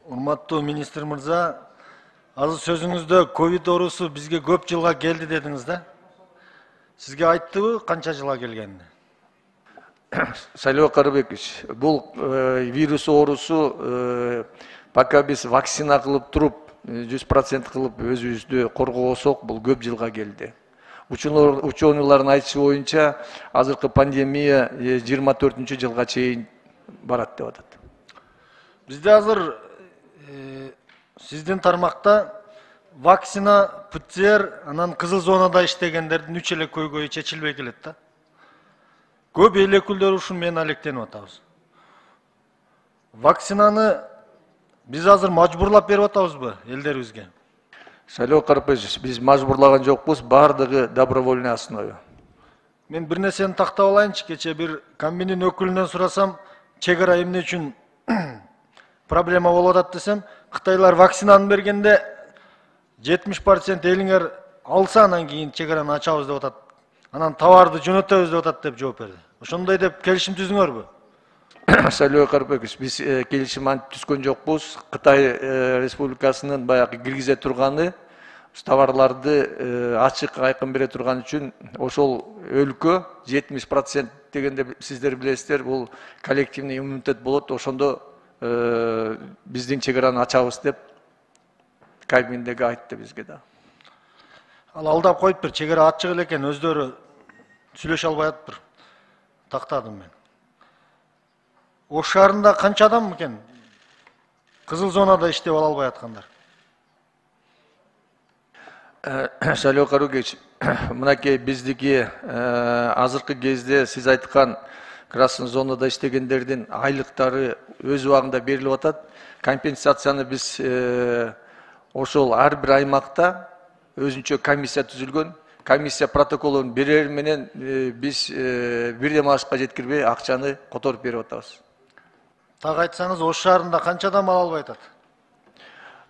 Урматтуу министр мырза, азыр сөзүңүздө ковид оорусу бизге көп жылга келди дедиңиз да. Сизге айттыбы канча жылга келгенин? Сайлоо Карыбекович, бул вирус оорусу пока биз вакцина кылып туруп 100% кылып өзүбүздү коргобосок, бул көп жылга келди. Ученыйлардын айтышы боюнча азыркы пандемия 24-жылга чейин барат деп атат. Бизде азыр сиздин тармакта вакцина, ПЦР, анан кызыл зонада иштегендердин 3 эле көйгөйү чечилбей келет да. Көп эл өкүлдөрү ушун менен алектенип атабыз. Вакцинаны биз азыр мажбурлап берип атабызбы элдерибизге? Сайлоо Карыбекович, биз мажбурлаган жокпуз, бардыгы добровольный основа. Мен бир нерсени тактап алайынчы, кече бир комбинин өкүлүнөн сурасам, чек ара эмне үчүн проблема болуп атат десем, Кытайлар вакцинаны бергенде 70% элиңер алса, анан кийин чек араны ачабыз деп атат. Анан товарды жөнөтөбүз деп атат деп жооп берди. Ошондой деп келишим түзүңөрбү? Сайлоо Карыбекович, биз келишим антип түзгөн жокпуз. Кытай Республикасынын баягы киргизе турганы товарларды ачык айкын бере турган үчүн ошол өлкө 70% дегенде сиздер билесиздер, бул коллективный иммунитет болот. Ошондо биздин чек араны ачабыз деп Кабминдеги айтты бизге да. Ал алдап коюптур, чек ара ачык эле экен, өздөрү сүйлөшө албай атыптыр. Тактадым мен. Ош шаарында канча адам экен кызыл зонада иштеп ала албай аткандар? Сайлоо Карыбекович, мынакей биздики азыркы кезде сиз айткан красный зонада иштегендердин айлыктары өз убагында берилип атат. Компенсацияны биз ошол ар бир аймакта өзүнчө комиссия түзүлгөн. Комиссия протоколун берер менен биз бирден ашка жеткирбей акчаны которуп берип атабыз. Так айтсаңыз, Ош шаарында канча адам ала албай атат?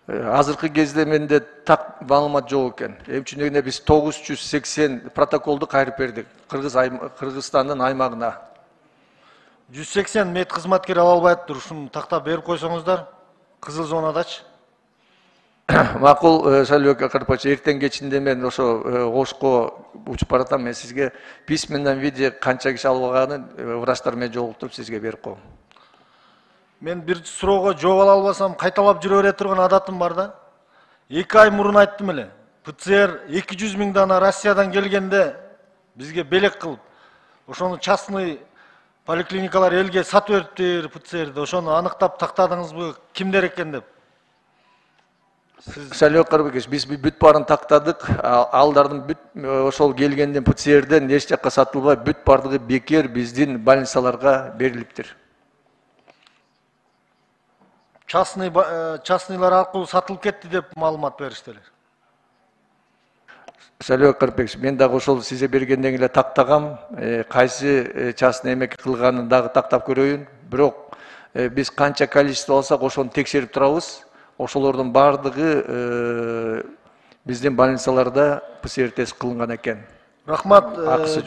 Азыркы кезде менде так маалымат жок экен. Эмчүнегине биз 980 протоколду кайрып бердик Кыргызстандын аймагына. 180 мед кызматкер ала албай атыптыр. Ушуну тактап берип койсоңуздар, кызыл зонадачы. Макул, Сайлоо Карыбекович, эртең кечинде мен ошо Ошко учуп баратам, мен сизге письменном виде канча киши албаганын врачтар менен жолуктуруп сизге берип коем. Мен бир суроого жооп ала албасам, кайталап жүрө бере турган адатым бар да. 2 ай мурун айттым эле. ПЦР 200 000 дана Россиядан келгенде бизге белек кылып, ошону частный поликлиникалар элге сатып бериптир ПЦРди. Ошону аныктап тактадыңызбы, кимдер экен деп? Сайлоо Карыбекович, биз бүт баарын тактадык. Алдардын бүт ошол келгенден ПЦРден эч жакка сатылбай, бүт бардыгы бекер биздин больницаларга берилиптир. Частныйлар аркылуу сатылып кетти деп маалымат бериштелер. Сайлоо Карыбекович, мен дагы ошол сизге бергенден эле тактагам. Кайсы частный эмеки кылганын дагы тактап көрөйүн. Бирок биз канча количество алсак, ошону текшерип турабыз. Ошолордун бардыгы биздин больницаларда ПЦР тест кылынган экен. Рахмат.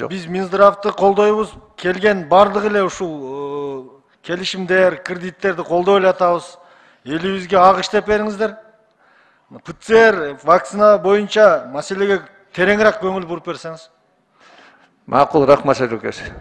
Биз Минздравды колдойбуз. Келген бардыгы эле ушул келишимдер, кредиттерди колдой эле атабыз. Элибизге ак иштеп бериңиздер. ПЦР, вакцина боюнча маселеге тереңирээк көңүл буруп берсеңиз. Макул, рахмат Сайлоо Карыбекович.